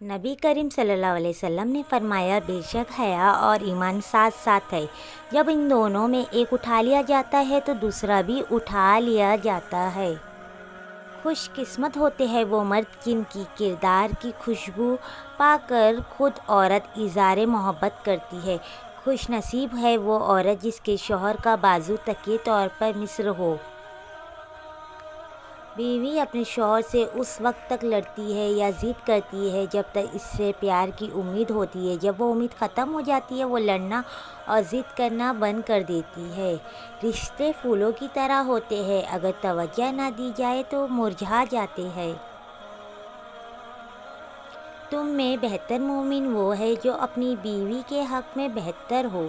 نبی کریم صلی اللہ علیہ وسلم نے فرمایا، بے شک حیا اور ایمان ساتھ ساتھ ہے، جب ان دونوں میں ایک اٹھا لیا جاتا ہے تو دوسرا بھی اٹھا لیا جاتا ہے۔ خوش قسمت ہوتے ہیں وہ مرد جن کی کردار کی خوشبو پا کر خود عورت اظہار محبت کرتی ہے۔ خوش نصیب ہے وہ عورت جس کے شوہر کا بازو تکیے طور پر مصر ہو۔ بیوی اپنے شوہر سے اس وقت تک لڑتی ہے یا ضد کرتی ہے جب تک اس سے پیار کی امید ہوتی ہے۔ جب وہ امید ختم ہو جاتی ہے وہ لڑنا اور ضد کرنا بند کر دیتی ہے۔ رشتے پھولوں کی طرح ہوتے ہیں، اگر توجہ نہ دی جائے تو مرجھا جاتے ہیں۔ تم میں بہتر مومن وہ ہے جو اپنی بیوی کے حق میں بہتر ہو۔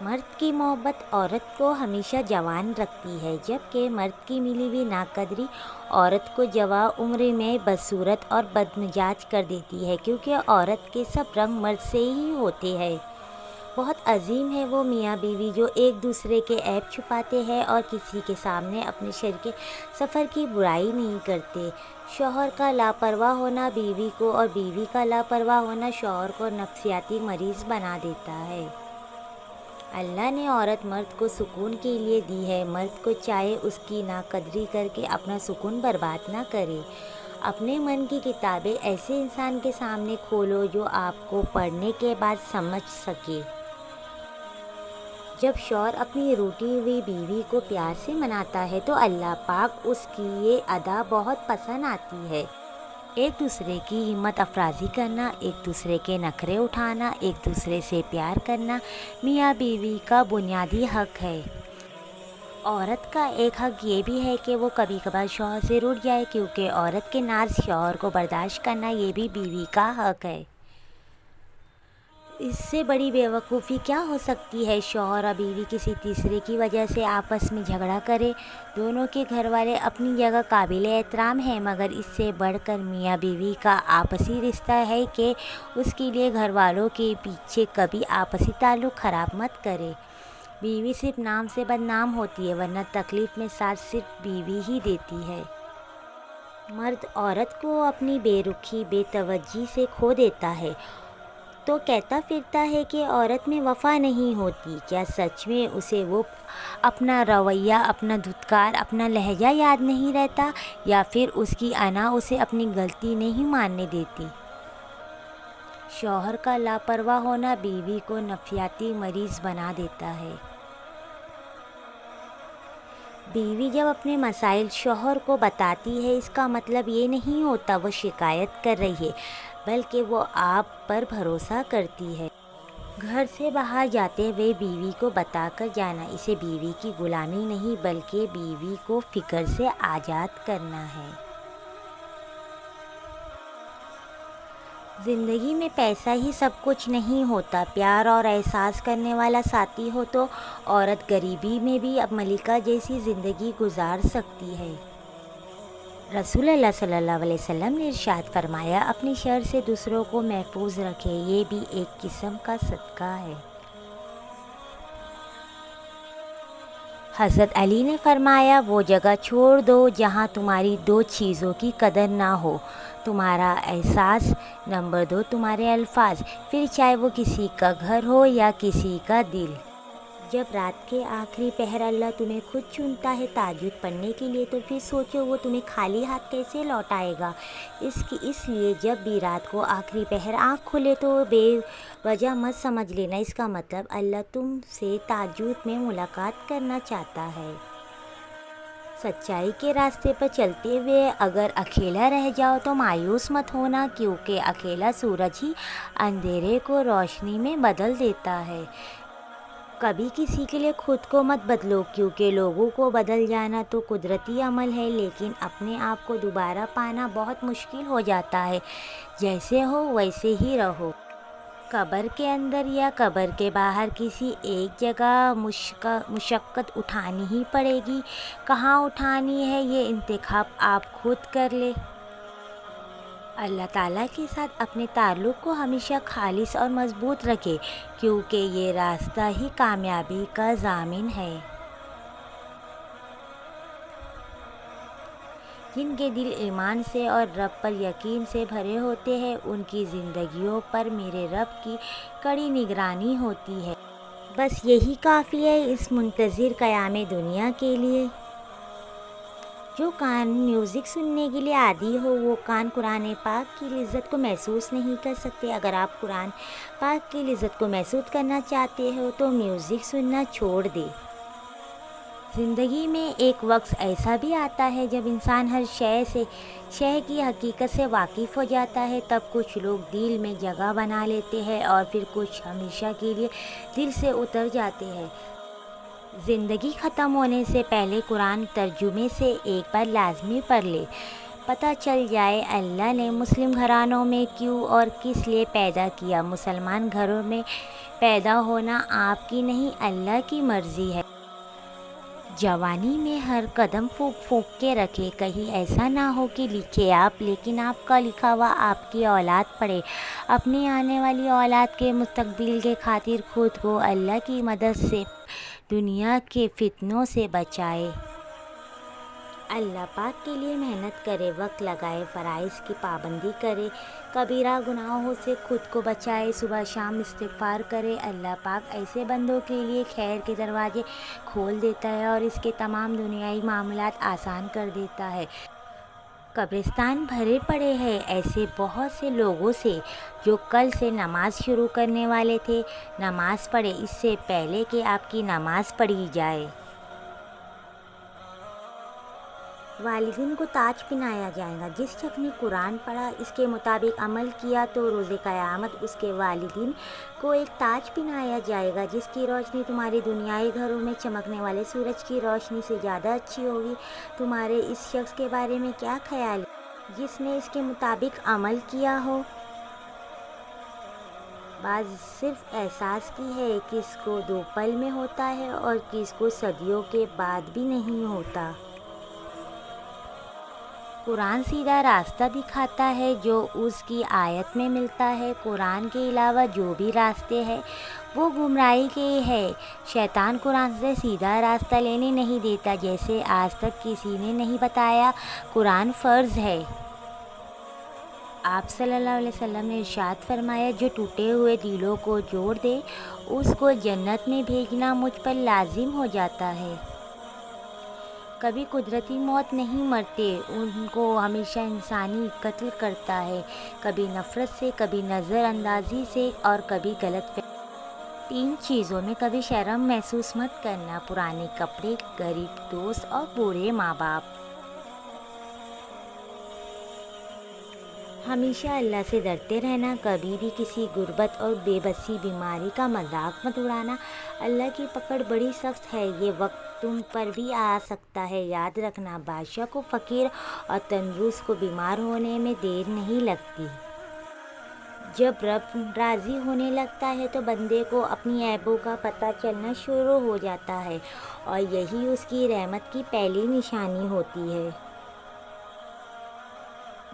مرد کی محبت عورت کو ہمیشہ جوان رکھتی ہے، جبکہ مرد کی ملی ہوئی ناقدری عورت کو جوان عمر میں بدصورت اور بدمزاج کر دیتی ہے، کیونکہ عورت کے سب رنگ مرد سے ہی ہوتے ہیں۔ بہت عظیم ہے وہ میاں بیوی جو ایک دوسرے کے عیب چھپاتے ہیں اور کسی کے سامنے اپنے شریک سفر کی برائی نہیں کرتے۔ شوہر کا لاپرواہ ہونا بیوی کو اور بیوی کا لاپرواہ ہونا شوہر کو نفسیاتی مریض بنا دیتا ہے۔ اللہ نے عورت مرد کو سکون کے لیے دی ہے، مرد کو چاہے اس کی ناقدری کر کے اپنا سکون برباد نہ کرے۔ اپنے من کی کتابیں ایسے انسان کے سامنے کھولو جو آپ کو پڑھنے کے بعد سمجھ سکے۔ جب شوہر اپنی روٹھی ہوئی بیوی کو پیار سے مناتا ہے تو اللہ پاک اس کی یہ ادا بہت پسند آتی ہے۔ ایک دوسرے کی ہمت افزائی کرنا، ایک دوسرے کے نخرے اٹھانا، ایک دوسرے سے پیار کرنا میاں بیوی کا بنیادی حق ہے۔ عورت کا ایک حق یہ بھی ہے کہ وہ کبھی کبھار شوہر سے روٹھ جائے، کیونکہ عورت کے ناز شوہر کو برداشت کرنا یہ بھی بیوی کا حق ہے۔ اس سے بڑی بے وقوفی کیا ہو سکتی ہے؟ شوہر اور بیوی کسی تیسرے کی وجہ سے آپس میں جھگڑا کرے۔ دونوں کے گھر والے اپنی جگہ قابل احترام ہیں، مگر اس سے بڑھ کر میاں بیوی کا آپسی رشتہ ہے کہ اس کے لیے گھر والوں کے پیچھے کبھی آپسی تعلق خراب مت کرے۔ بیوی صرف نام سے بدنام ہوتی ہے، ورنہ تکلیف میں ساتھ صرف بیوی ہی دیتی ہے۔ مرد عورت کو اپنی بے رخی، بے توجہی سے کھو دیتا ہے تو کہتا پھرتا ہے کہ عورت میں وفا نہیں ہوتی۔ کیا سچ میں اسے وہ اپنا رویہ، اپنا دھتکار، اپنا لہجہ یاد نہیں رہتا، یا پھر اس کی انا اسے اپنی غلطی نہیں ماننے دیتی؟ شوہر کا لاپرواہ ہونا بیوی کو نفسیاتی مریض بنا دیتا ہے۔ بیوی جب اپنے مسائل شوہر کو بتاتی ہے، اس کا مطلب یہ نہیں ہوتا وہ شکایت کر رہی ہے، بلکہ وہ آپ پر بھروسہ کرتی ہے۔ گھر سے باہر جاتے ہوئے بیوی کو بتا کر جانا، اسے بیوی کی غلامی نہیں بلکہ بیوی کو فکر سے آزاد کرنا ہے۔ زندگی میں پیسہ ہی سب کچھ نہیں ہوتا، پیار اور احساس کرنے والا ساتھی ہو تو عورت غریبی میں بھی اب ملکہ جیسی زندگی گزار سکتی ہے۔ رسول اللہ صلی اللہ علیہ وسلم نے ارشاد فرمایا، اپنی شر سے دوسروں کو محفوظ رکھے، یہ بھی ایک قسم کا صدقہ ہے۔ حضرت علی نے فرمایا، وہ جگہ چھوڑ دو جہاں تمہاری دو چیزوں کی قدر نہ ہو، تمہارا احساس، نمبر 2 تمہارے الفاظ، پھر چاہے وہ کسی کا گھر ہو یا کسی کا دل۔ جب رات کے آخری پہر اللہ تمہیں خود چنتا ہے تہجد پڑھنے کے لیے، تو پھر سوچو وہ تمہیں خالی ہاتھ کیسے لوٹائے گا۔ اس لیے جب بھی رات کو آخری پہر آنکھ کھلے تو بے وجہ مت سمجھ لینا، اس کا مطلب اللہ تم سے تہجد میں ملاقات کرنا چاہتا ہے۔ سچائی کے راستے پر چلتے ہوئے اگر اکیلا رہ جاؤ تو مایوس مت ہونا، کیونکہ اکیلا سورج ہی اندھیرے کو روشنی میں بدل دیتا ہے۔ کبھی کسی کے لیے خود کو مت بدلو، کیونکہ لوگوں کو بدل جانا تو قدرتی عمل ہے، لیکن اپنے آپ کو دوبارہ پانا بہت مشکل ہو جاتا ہے۔ جیسے ہو ویسے ہی رہو۔ قبر کے اندر یا قبر کے باہر کسی ایک جگہ مشقت اٹھانی ہی پڑے گی، کہاں اٹھانی ہے یہ انتخاب آپ خود کر لیں۔ اللہ تعالیٰ کے ساتھ اپنے تعلق کو ہمیشہ خالص اور مضبوط رکھیں، کیونکہ یہ راستہ ہی کامیابی کا ضامن ہے۔ جن کے دل ایمان سے اور رب پر یقین سے بھرے ہوتے ہیں، ان کی زندگیوں پر میرے رب کی کڑی نگرانی ہوتی ہے۔ بس یہی کافی ہے اس منتظر قیام دنیا کے لیے۔ جو کان میوزک سننے کے لیے عادی ہو، وہ کان قرآن پاک کی لذت کو محسوس نہیں کر سکتے۔ اگر آپ قرآن پاک کی لذت کو محسوس کرنا چاہتے ہو تو میوزک سننا چھوڑ دیں۔ زندگی میں ایک وقت ایسا بھی آتا ہے جب انسان ہر شے کی حقیقت سے واقف ہو جاتا ہے۔ تب کچھ لوگ دل میں جگہ بنا لیتے ہیں اور پھر کچھ ہمیشہ کے لیے دل سے اتر جاتے ہیں۔ زندگی ختم ہونے سے پہلے قرآن ترجمے سے ایک بار لازمی پڑھ لے، پتہ چل جائے اللہ نے مسلم گھرانوں میں کیوں اور کس لیے پیدا کیا۔ مسلمان گھروں میں پیدا ہونا آپ کی نہیں، اللہ کی مرضی ہے۔ جوانی میں ہر قدم پھونک پھونک کے رکھے، کہیں ایسا نہ ہو کہ لکھے آپ لیکن آپ کا لکھا ہوا آپ کی اولاد پڑھے۔ اپنی آنے والی اولاد کے مستقبل کے خاطر خود کو اللہ کی مدد سے دنیا کے فتنوں سے بچائے۔ اللہ پاک کے لیے محنت کرے، وقت لگائے، فرائض کی پابندی کرے، کبیرہ گناہوں سے خود کو بچائے، صبح شام استغفار کرے۔ اللہ پاک ایسے بندوں کے لیے خیر کے دروازے کھول دیتا ہے اور اس کے تمام دنیائی معاملات آسان کر دیتا ہے۔ قبرستان بھرے پڑے ہیں ایسے بہت سے لوگوں سے جو کل سے نماز شروع کرنے والے تھے۔ نماز پڑھیں اس سے پہلے کہ آپ کی نماز پڑھی جائے۔ والدین کو تاج پہنایا جائے گا۔ جس شخص نے قرآن پڑھا، اس کے مطابق عمل کیا تو روز قیامت اس کے والدین کو ایک تاج پہنایا جائے گا جس کی روشنی تمہارے دنیائی گھروں میں چمکنے والے سورج کی روشنی سے زیادہ اچھی ہوگی۔ تمہارے اس شخص کے بارے میں کیا خیال ہے جس نے اس کے مطابق عمل کیا ہو؟ بعض صرف احساس کی ہے، کس کو 2 پل میں ہوتا ہے اور کس کو صدیوں کے بعد بھی نہیں ہوتا۔ قرآن سیدھا راستہ دکھاتا ہے جو اس کی آیت میں ملتا ہے۔ قرآن کے علاوہ جو بھی راستے ہیں وہ گمراہی کے ہیں۔ شیطان قرآن سے سیدھا راستہ لینے نہیں دیتا، جیسے آج تک کسی نے نہیں بتایا۔ قرآن فرض ہے۔ آپ صلی اللہ علیہ وسلم نے ارشاد فرمایا، جو ٹوٹے ہوئے دلوں کو جوڑ دے اس کو جنت میں بھیجنا مجھ پر لازم ہو جاتا ہے۔ کبھی قدرتی موت نہیں مرتے، ان کو ہمیشہ انسانی قتل کرتا ہے، کبھی نفرت سے، کبھی نظر اندازی سے اور کبھی غلط فہمی۔ 3 چیزوں میں کبھی شرم محسوس مت کرنا: پرانے کپڑے، غریب دوست اور برے ماں باپ۔ ہمیشہ اللہ سے ڈرتے رہنا، کبھی بھی کسی غربت اور بے بسی بیماری کا مذاق مت اڑانا۔ اللہ کی پکڑ بڑی سخت ہے، یہ وقت تم پر بھی آ سکتا ہے۔ یاد رکھنا، بادشاہ کو فقیر اور تندرست کو بیمار ہونے میں دیر نہیں لگتی۔ جب رب راضی ہونے لگتا ہے تو بندے کو اپنی عیبوں کا پتہ چلنا شروع ہو جاتا ہے اور یہی اس کی رحمت کی پہلی نشانی ہوتی ہے۔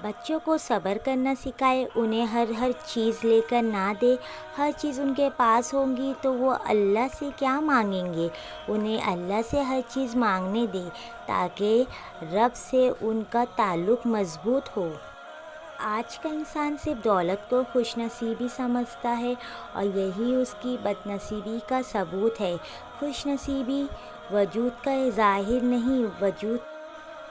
بچوں کو صبر کرنا سکھائے، انہیں ہر چیز لے کر نہ دے۔ ہر چیز ان کے پاس ہوگی تو وہ اللہ سے کیا مانگیں گے؟ انہیں اللہ سے ہر چیز مانگنے دے تاکہ رب سے ان کا تعلق مضبوط ہو۔ آج کا انسان صرف دولت کو خوش نصیبی سمجھتا ہے اور یہی اس کی بد نصیبی کا ثبوت ہے۔ خوش نصیبی وجود کا ظاہر نہیں، وجود۔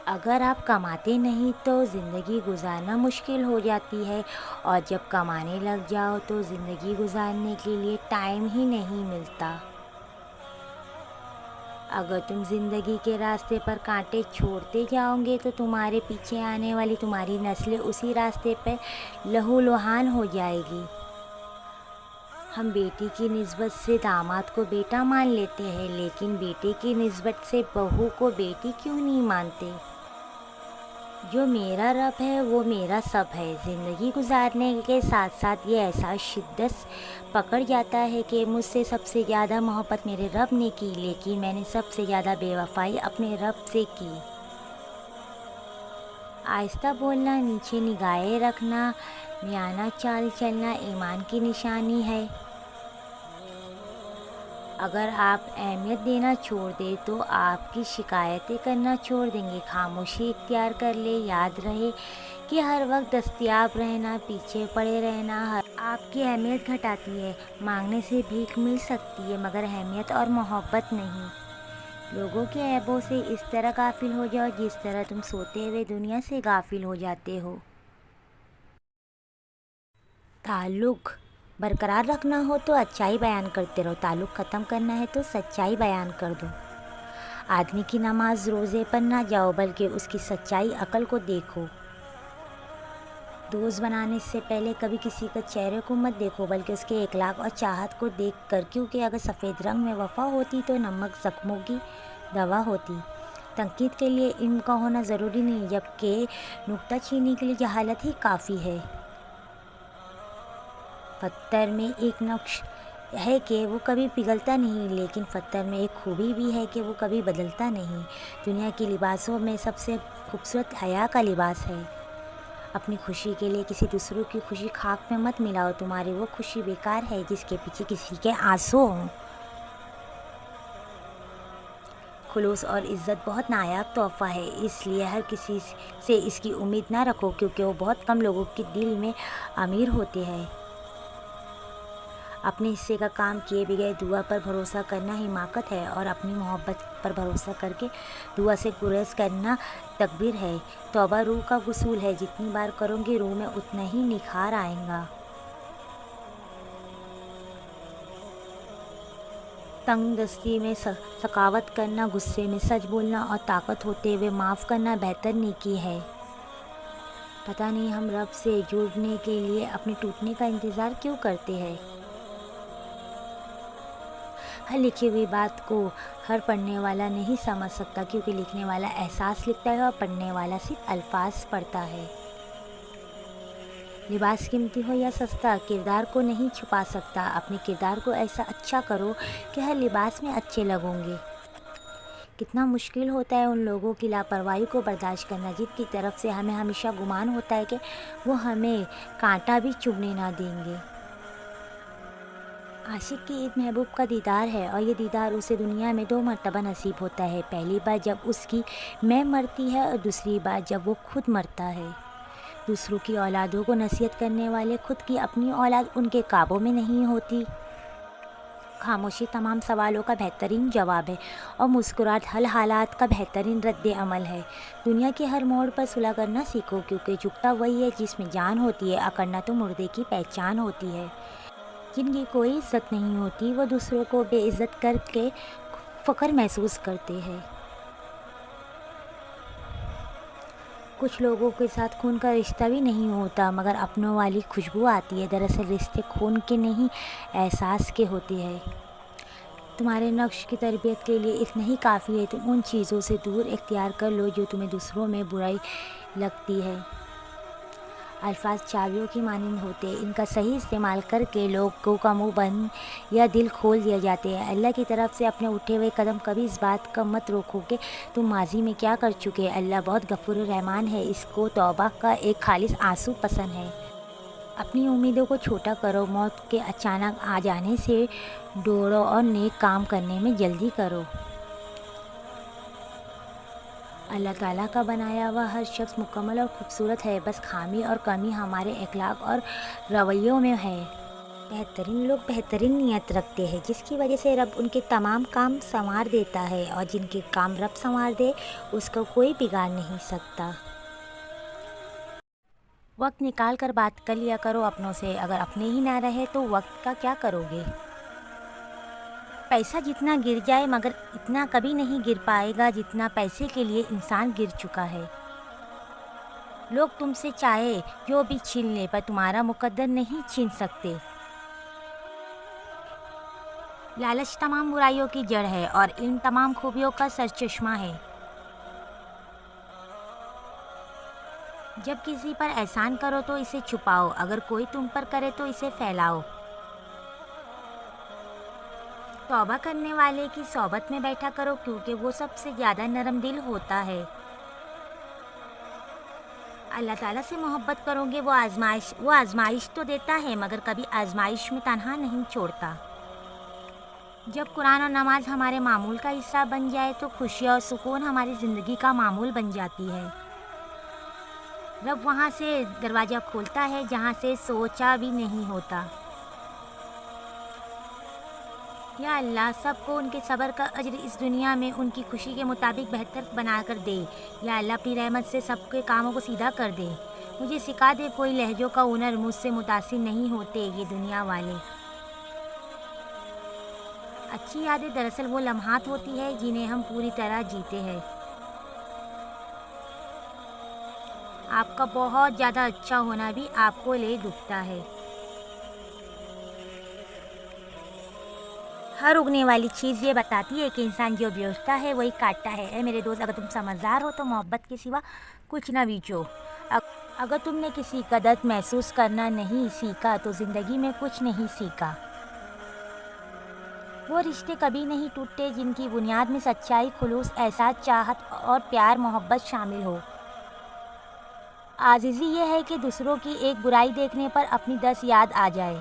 اگر آپ کماتے نہیں تو زندگی گزارنا مشکل ہو جاتی ہے اور جب کمانے لگ جاؤ تو زندگی گزارنے کے لیے ٹائم ہی نہیں ملتا۔ اگر تم زندگی کے راستے پر کانٹے چھوڑتے جاؤ گے تو تمہارے پیچھے آنے والی تمہاری نسلیں اسی راستے پر لہولہان ہو جائے گی۔ ہم بیٹی کی نسبت سے داماد کو بیٹا مان لیتے ہیں، لیکن بیٹے کی نسبت سے بہو کو بیٹی کیوں نہیں مانتے؟ جو میرا رب ہے وہ میرا سب ہے۔ زندگی گزارنے کے ساتھ ساتھ یہ احساس شدت پکڑ جاتا ہے کہ مجھ سے سب سے زیادہ محبت میرے رب نے کی، لیکن میں نے سب سے زیادہ بے وفائی اپنے رب سے کی۔ آہستہ بولنا، نیچے نگاہیں رکھنا، میانہ چال چلنا ایمان کی نشانی ہے۔ اگر آپ اہمیت دینا چھوڑ دیں تو آپ کی شکایتیں کرنا چھوڑ دیں گے۔ خاموشی اختیار کر لے، یاد رہے کہ ہر وقت دستیاب رہنا، پیچھے پڑے رہنا آپ کی اہمیت گھٹاتی ہے۔ مانگنے سے بھیک مل سکتی ہے مگر اہمیت اور محبت نہیں۔ لوگوں کے عیبوں سے اس طرح غافل ہو جاؤ جس طرح تم سوتے ہوئے دنیا سے غافل ہو جاتے ہو۔ تعلق برقرار رکھنا ہو تو اچھائی بیان کرتے رہو، تعلق ختم کرنا ہے تو سچائی بیان کر دو۔ آدمی کی نماز روزے پر نہ جاؤ بلکہ اس کی سچائی عقل کو دیکھو۔ دوست بنانے سے پہلے کبھی کسی کے چہرے کو مت دیکھو بلکہ اس کے اخلاق اور چاہت کو دیکھ کر، کیونکہ اگر سفید رنگ میں وفا ہوتی تو نمک زخموں کی دوا ہوتی۔ تنقید کے لیے علم کا ہونا ضروری نہیں، جبکہ نکتہ چینی کے لیے جہالت ہی کافی ہے۔ پتھر میں ایک نقش ہے کہ وہ کبھی پگھلتا نہیں، لیکن پتھر میں ایک خوبی بھی ہے کہ وہ کبھی بدلتا نہیں۔ دنیا کے لباسوں میں سب سے خوبصورت حیا کا لباس ہے۔ اپنی خوشی کے لیے کسی دوسروں کی خوشی خاک میں مت ملاؤ، تمہاری وہ خوشی بیکار ہے جس کے پیچھے کسی کے آنسو ہوں۔ خلوص اور عزت بہت نایاب تحفہ ہے، اس لیے ہر کسی سے اس کی امید نہ رکھو، کیونکہ وہ بہت کم لوگوں کے دل میں امیر ہوتے ہیں۔ اپنے حصے کا کام کیے بغیر دعا پر بھروسہ کرنا حماقت ہے، اور اپنی محبت پر بھروسہ کر کے دعا سے گریز کرنا تکبر ہے۔ توبہ روح کا غسل ہے، جتنی بار کرو گے روح میں اتنا ہی نکھار آئے گا۔ تنگ دستی میں سخاوت کرنا، غصے میں سچ بولنا اور طاقت ہوتے ہوئے معاف کرنا بہتر نیکی ہے۔ پتہ نہیں ہم رب سے جڑنے کے لیے اپنے ٹوٹنے کا انتظار کیوں کرتے ہیں۔ ہر لکھی ہوئی بات کو ہر پڑھنے والا نہیں سمجھ سکتا، کیونکہ لکھنے والا احساس لکھتا ہے اور پڑھنے والا صرف الفاظ پڑھتا ہے۔ لباس قیمتی ہو یا سستا، کردار کو نہیں چھپا سکتا۔ اپنے کردار کو ایسا اچھا کرو کہ ہر لباس میں اچھے لگو گے۔ کتنا مشکل ہوتا ہے ان لوگوں کی لاپرواہی کو برداشت کرنا جن کی طرف سے ہمیں ہمیشہ گمان ہوتا ہے کہ وہ ہمیں کانٹا بھی چبھنے نہ دیں گے۔ عاشق کی عید محبوب کا دیدار ہے، اور یہ دیدار اسے دنیا میں 2 مرتبہ نصیب ہوتا ہے، پہلی بار جب اس کی میں مرتی ہے اور دوسری بار جب وہ خود مرتا ہے۔ دوسروں کی اولادوں کو نصیحت کرنے والے خود کی اپنی اولاد ان کے قابو میں نہیں ہوتی۔ خاموشی تمام سوالوں کا بہترین جواب ہے، اور مسکراہٹ ہر حالات کا بہترین رد عمل ہے۔ دنیا کے ہر موڑ پر صلح کرنا سیکھو، کیونکہ جھکتا وہی ہے جس میں جان ہوتی ہے، اکڑنا تو مردے کی پہچان ہوتی ہے۔ جن کی کوئی عزت نہیں ہوتی وہ دوسروں کو بے عزت کر کے فخر محسوس کرتے ہیں۔ کچھ لوگوں کے ساتھ خون کا رشتہ بھی نہیں ہوتا مگر اپنوں والی خوشبو آتی ہے، دراصل رشتے خون کے نہیں احساس کے ہوتے ہیں۔ تمہارے نفس کی تربیت کے لیے اتنا ہی کافی ہے، تم ان چیزوں سے دور اختیار کر لو جو تمہیں دوسروں میں برائی لگتی ہے۔ الفاظ چابیوں کی مانند ہوتے ہیں، ان کا صحیح استعمال کر کے لوگوں کا منہ بند یا دل کھول دیا جاتے ہیں۔ اللہ کی طرف سے اپنے اٹھے ہوئے قدم کبھی اس بات کا مت روکو کہ تم ماضی میں کیا کر چکے۔ اللہ بہت غفور الرحمن ہے، اس کو توبہ کا ایک خالص آنسو پسند ہے۔ اپنی امیدوں کو چھوٹا کرو، موت کے اچانک آ جانے سے ڈرو اور نیک کام کرنے میں جلدی کرو۔ اللہ تعالیٰ کا بنایا ہوا ہر شخص مکمل اور خوبصورت ہے، بس خامی اور کمی ہمارے اخلاق اور رویوں میں ہے۔ بہترین لوگ بہترین نیت رکھتے ہیں، جس کی وجہ سے رب ان کے تمام کام سنوار دیتا ہے، اور جن کے کام رب سنوار دے اس کو کوئی بگاڑ نہیں سکتا۔ وقت نکال کر بات کر لیا کرو اپنوں سے، اگر اپنے ہی نہ رہے تو وقت کا کیا کرو گے؟ پیسہ جتنا گر جائے مگر اتنا کبھی نہیں گر پائے گا جتنا پیسے کے لیے انسان گر چکا ہے۔ لوگ تم سے چاہے جو بھی چھین لے پر تمہارا مقدر نہیں چھین سکتے۔ لالچ تمام برائیوں کی جڑ ہے اور علم تمام خوبیوں کا سرچشمہ ہے۔ جب کسی پر احسان کرو تو اسے چھپاؤ، اگر کوئی تم پر کرے تو اسے پھیلاؤ۔ توبہ کرنے والے کی صحبت میں بیٹھا کرو، کیونکہ وہ سب سے زیادہ نرم دل ہوتا ہے۔ اللہ تعالیٰ سے محبت کرو گے، وہ آزمائش تو دیتا ہے مگر کبھی آزمائش میں تنہا نہیں چھوڑتا۔ جب قرآن اور نماز ہمارے معمول کا حصہ بن جائے تو خوشی اور سکون ہماری زندگی کا معمول بن جاتی ہے۔ رب وہاں سے دروازہ کھولتا ہے جہاں سے سوچا بھی نہیں ہوتا۔ یا اللہ سب کو ان کے صبر کا اجر اس دنیا میں ان کی خوشی کے مطابق بہتر بنا کر دے۔ یا اللہ اپنی رحمت سے سب کے کاموں کو سیدھا کر دے۔ مجھے سکھا دے کوئی لہجوں کا ہنر، مجھ سے متاثر نہیں ہوتے یہ دنیا والے۔ اچھی یادیں دراصل وہ لمحات ہوتی ہے جنہیں ہم پوری طرح جیتے ہیں۔ آپ کا بہت زیادہ اچھا ہونا بھی آپ کو لے ڈوبتا ہے۔ ہر اگنے والی چیز یہ بتاتی ہے کہ انسان جو بیچتا ہے وہی کاٹتا ہے۔ اے میرے دوست، اگر تم سمجھدار ہو تو محبت کے سوا کچھ نہ بیچو۔ اگر تم نے کسی کا درد محسوس کرنا نہیں سیکھا تو زندگی میں کچھ نہیں سیکھا۔ وہ رشتے کبھی نہیں ٹوٹتے جن کی بنیاد میں سچائی، خلوص، احساس، چاہت اور پیار محبت شامل ہو۔ عاجزی یہ ہے کہ دوسروں کی ایک برائی دیکھنے پر اپنی 10 یاد آ جائے۔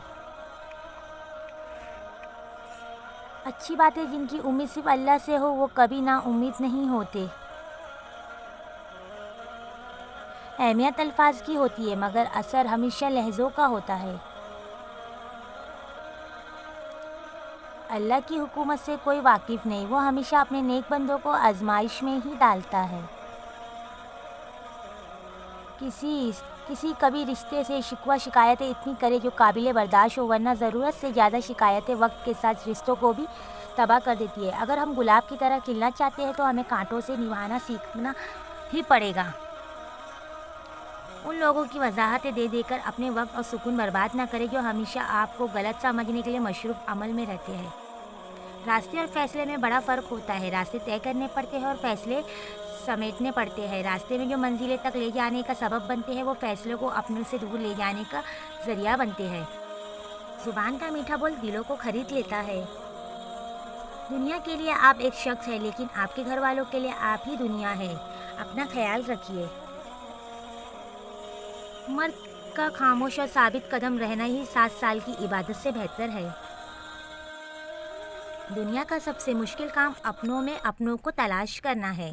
اچھی باتیں جن کی امید صرف اللہ سے ہو وہ کبھی نا امید نہیں ہوتے۔ اہمیت الفاظ کی ہوتی ہے مگر اثر ہمیشہ لہجوں کا ہوتا ہے۔ اللہ کی حکومت سے کوئی واقف نہیں، وہ ہمیشہ اپنے نیک بندوں کو آزمائش میں ہی ڈالتا ہے۔ کسی کبھی رشتے سے شکوہ شکایتیں اتنی کرے جو قابل برداشت ہو، ورنہ ضرورت سے زیادہ شکایتیں وقت کے ساتھ رشتوں کو بھی تباہ کر دیتی ہے۔ اگر ہم گلاب کی طرح کھلنا چاہتے ہیں تو ہمیں کانٹوں سے نبھانا سیکھنا ہی پڑے گا۔ ان لوگوں کی وضاحتیں دے دے کر اپنے وقت اور سکون برباد نہ کریں جو ہمیشہ آپ کو غلط سمجھنے کے لیے مصروف عمل میں رہتے ہیں۔ راستے اور فیصلے میں بڑا فرق ہوتا ہے۔ راستے طے کرنے پڑتے ہیں اور فیصلے سمیٹنے پڑتے ہیں۔ راستے میں جو منزلیں تک لے جانے کا سبب بنتے ہیں وہ فیصلوں کو اپنے سے دور لے جانے کا ذریعہ بنتے ہیں۔ زبان کا میٹھا بول دلوں کو خرید لیتا ہے۔ دنیا کے لیے آپ ایک شخص ہیں لیکن آپ کے گھر والوں کے لیے آپ ہی دنیا ہے۔ اپنا خیال رکھیے۔ مرد کا خاموش اور ثابت قدم رہنا ہی 7 سال کی عبادت سے بہتر ہے۔ دنیا کا سب سے مشکل کام اپنوں میں اپنوں کو تلاش کرنا ہے۔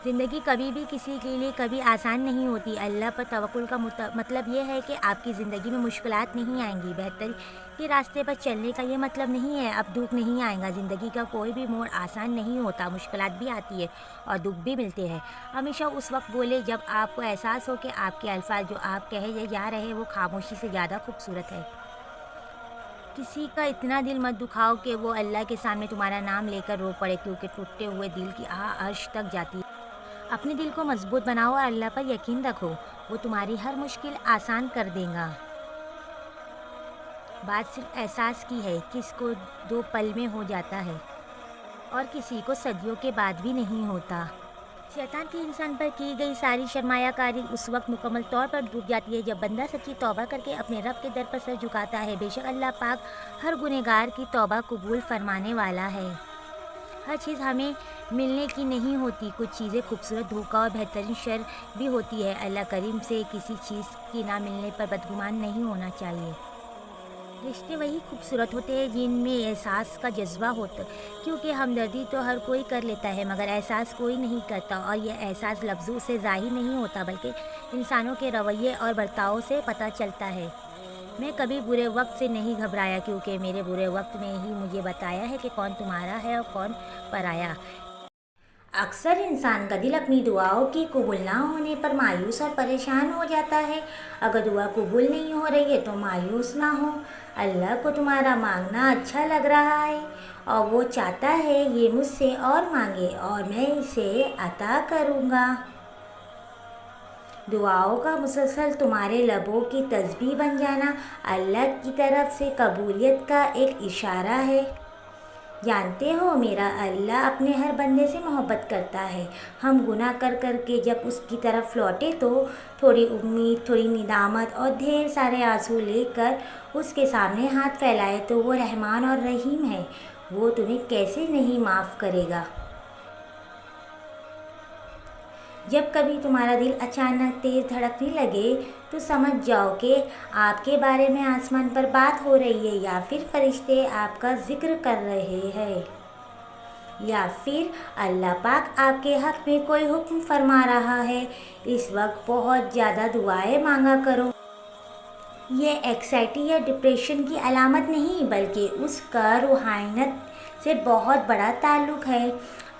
زندگی کبھی بھی کسی کے لیے کبھی آسان نہیں ہوتی۔ اللہ پر توکل کا مطلب یہ ہے کہ آپ کی زندگی میں مشکلات نہیں آئیں گی۔ بہتری کے راستے پر چلنے کا یہ مطلب نہیں ہے اب دکھ نہیں آئے گا۔ زندگی کا کوئی بھی موڑ آسان نہیں ہوتا، مشکلات بھی آتی ہے اور دکھ بھی ملتے ہیں۔ ہمیشہ اس وقت بولے جب آپ کو احساس ہو کہ آپ کے الفاظ جو آپ کہے جا رہے ہیں وہ خاموشی سے زیادہ خوبصورت ہے۔ کسی کا اتنا دل مت دکھاؤ کہ وہ اللہ کے سامنے تمہارا نام لے کر رو پڑے، کیونکہ ٹوٹے ہوئے دل کی آہ عرش تک جاتی ہے۔ اپنے دل کو مضبوط بناؤ اور اللہ پر یقین رکھو، وہ تمہاری ہر مشکل آسان کر دے گا۔ بات صرف احساس کی ہے، کس کو 2 پل میں ہو جاتا ہے اور کسی کو صدیوں کے بعد بھی نہیں ہوتا۔ شیطان کی انسان پر کی گئی ساری سرمایہ کاری اس وقت مکمل طور پر ڈوب جاتی ہے جب بندہ سچی توبہ کر کے اپنے رب کے در پر سر جھکاتا ہے۔ بے شک اللہ پاک ہر گنہگار کی توبہ قبول فرمانے والا ہے۔ ہر چیز ہمیں ملنے کی نہیں ہوتی، کچھ چیزیں خوبصورت، دھوکہ اور بہترین شر بھی ہوتی ہے۔ اللہ کریم سے کسی چیز کی نہ ملنے پر بدگمان نہیں ہونا چاہیے۔ رشتے وہی خوبصورت ہوتے ہیں جن میں احساس کا جذبہ ہوتا ہے، کیونکہ ہمدردی تو ہر کوئی کر لیتا ہے مگر احساس کوئی نہیں کرتا، اور یہ احساس لفظوں سے ظاہر نہیں ہوتا بلکہ انسانوں کے رویے اور برتاؤ سے پتہ چلتا ہے۔ میں کبھی برے وقت سے نہیں گھبرایا کیونکہ میرے برے وقت میں ہی مجھے بتایا ہے کہ کون تمہارا ہے اور کون پرایا۔ اکثر انسان کا دل اپنی دعاؤں کی قبول نہ ہونے پر مایوس اور پریشان ہو جاتا ہے۔ اگر دعا قبول نہیں ہو رہی ہے تو مایوس نہ ہو۔ اللہ کو تمہارا مانگنا اچھا لگ رہا ہے اور وہ چاہتا ہے یہ مجھ سے اور مانگے اور میں اسے عطا کروں گا۔ دعاؤں کا مسلسل تمہارے لبوں کی تسبیح بن جانا اللہ کی طرف سے قبولیت کا ایک اشارہ ہے۔ جانتے ہو میرا اللہ اپنے ہر بندے سے محبت کرتا ہے۔ ہم گناہ کر کر کے جب اس کی طرف لوٹے تو تھوڑی امید، تھوڑی ندامت اور ڈھیر سارے آنسو لے کر اس کے سامنے ہاتھ پھیلائے تو وہ رحمان اور رحیم ہے، وہ تمہیں کیسے نہیں معاف کرے گا۔ جب کبھی تمہارا دل اچانک تیز دھڑکنے لگے تو سمجھ جاؤ کہ آپ کے بارے میں آسمان پر بات ہو رہی ہے، یا پھر فرشتے آپ کا ذکر کر رہے ہیں، یا پھر اللہ پاک آپ کے حق میں کوئی حکم فرما رہا ہے۔ اس وقت بہت زیادہ دعائیں مانگا کرو۔ یہ ایکسائٹی یا ڈپریشن کی علامت نہیں، بلکہ اس کا روحانیت سے بہت بڑا تعلق ہے۔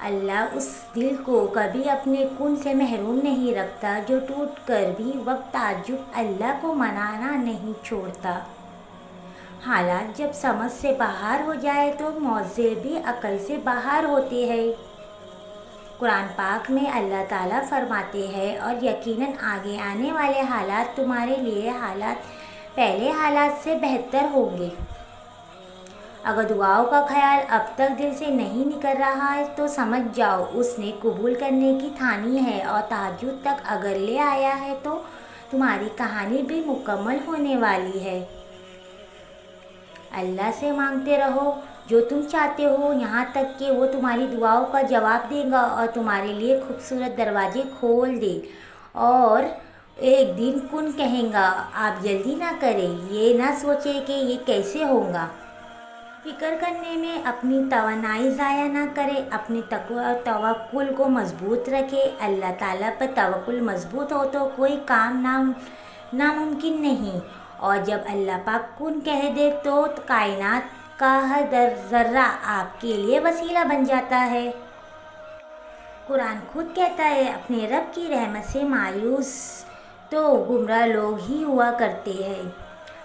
اللہ اس دل کو کبھی اپنے کن سے محروم نہیں رکھتا جو ٹوٹ کر بھی وقت تعجب اللہ کو منانا نہیں چھوڑتا۔ حالات جب سمجھ سے باہر ہو جائے تو معجزے بھی عقل سے باہر ہوتے ہیں۔ قرآن پاک میں اللہ تعالیٰ فرماتے ہیں، اور یقیناً آگے آنے والے حالات تمہارے لیے پہلے حالات سے بہتر ہوں گے۔ اگر دعاؤں کا خیال اب تک دل سے نہیں نکل رہا ہے تو سمجھ جاؤ اس نے قبول کرنے کی ٹھانی ہے، اور تہجد تک اگر لے آیا ہے تو تمہاری کہانی بھی مکمل ہونے والی ہے۔ اللہ سے مانگتے رہو جو تم چاہتے ہو، یہاں تک کہ وہ تمہاری دعاؤں کا جواب دے گا اور تمہارے لیے خوبصورت دروازے کھول دے، اور ایک دن کن کہے گا۔ آپ جلدی نہ کریں، یہ نہ سوچیں کہ یہ کیسے ہوگا۔ فکر کرنے میں اپنی توانائی ضائع نہ کریں، اپنی توکل کو مضبوط رکھیں۔ اللہ تعالیٰ پر توکل مضبوط ہو تو کوئی کام ناممکن نہیں، اور جب اللہ پاک کن کہہ دے تو کائنات کا ہر ذرہ آپ کے لیے وسیلہ بن جاتا ہے۔ قرآن خود کہتا ہے، اپنے رب کی رحمت سے مایوس تو گمراہ لوگ ہی ہوا کرتے ہیں۔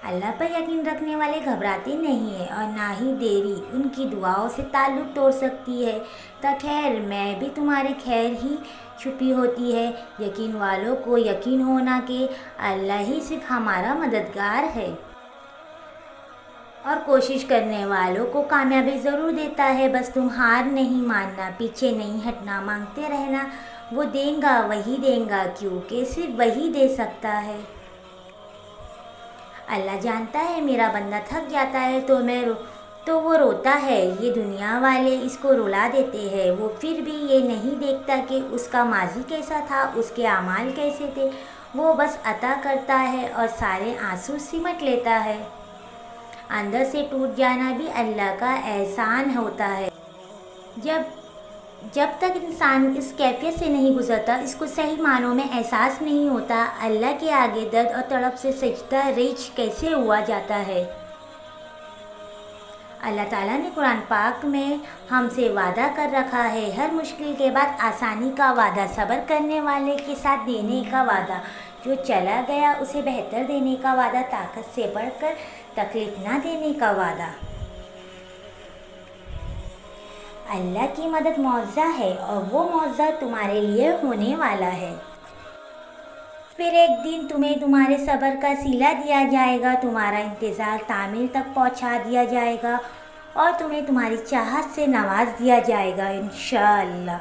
اللہ پر یقین رکھنے والے گھبراتے نہیں ہیں، اور نہ ہی دیری ان کی دعاؤں سے تعلق توڑ سکتی ہے۔ خیر میں بھی تمہارے خیر ہی چھپی ہوتی ہے۔ یقین والوں کو یقین ہونا کہ اللہ ہی صرف ہمارا مددگار ہے، اور کوشش کرنے والوں کو کامیابی ضرور دیتا ہے۔ بس تم ہار نہیں ماننا، پیچھے نہیں ہٹنا، مانگتے رہنا، وہ دے گا، وہی دے گا، کیونکہ صرف وہی دے سکتا ہے۔ اللہ جانتا ہے میرا بندہ تھک جاتا ہے تو وہ روتا ہے، یہ دنیا والے اس کو رلا دیتے ہیں، وہ پھر بھی یہ نہیں دیکھتا کہ اس کا ماضی کیسا تھا، اس کے اعمال کیسے تھے۔ وہ بس عطا کرتا ہے اور سارے آنسو سمٹ لیتا ہے۔ اندر سے ٹوٹ جانا بھی اللہ کا احسان ہوتا ہے۔ جب تک انسان اس کیفیت سے نہیں گزرتا، اس کو صحیح معنوں میں احساس نہیں ہوتا اللہ کے آگے درد اور تڑپ سے سجدہ ریز کیسے ہوا جاتا ہے۔ اللہ تعالیٰ نے قرآن پاک میں ہم سے وعدہ کر رکھا ہے، ہر مشکل کے بعد آسانی کا وعدہ، صبر کرنے والے کے ساتھ دینے کا وعدہ، جو چلا گیا اسے بہتر دینے کا وعدہ، طاقت سے بڑھ کر تکلیف نہ دینے کا وعدہ۔ اللہ کی مدد معجزہ ہے، اور وہ معجزہ تمہارے لیے ہونے والا ہے۔ پھر ایک دن تمہیں تمہارے صبر کا صلہ دیا جائے گا، تمہارا انتظار تعمیل تک پہنچا دیا جائے گا، اور تمہیں تمہاری چاہت سے نواز دیا جائے گا انشاءاللہ۔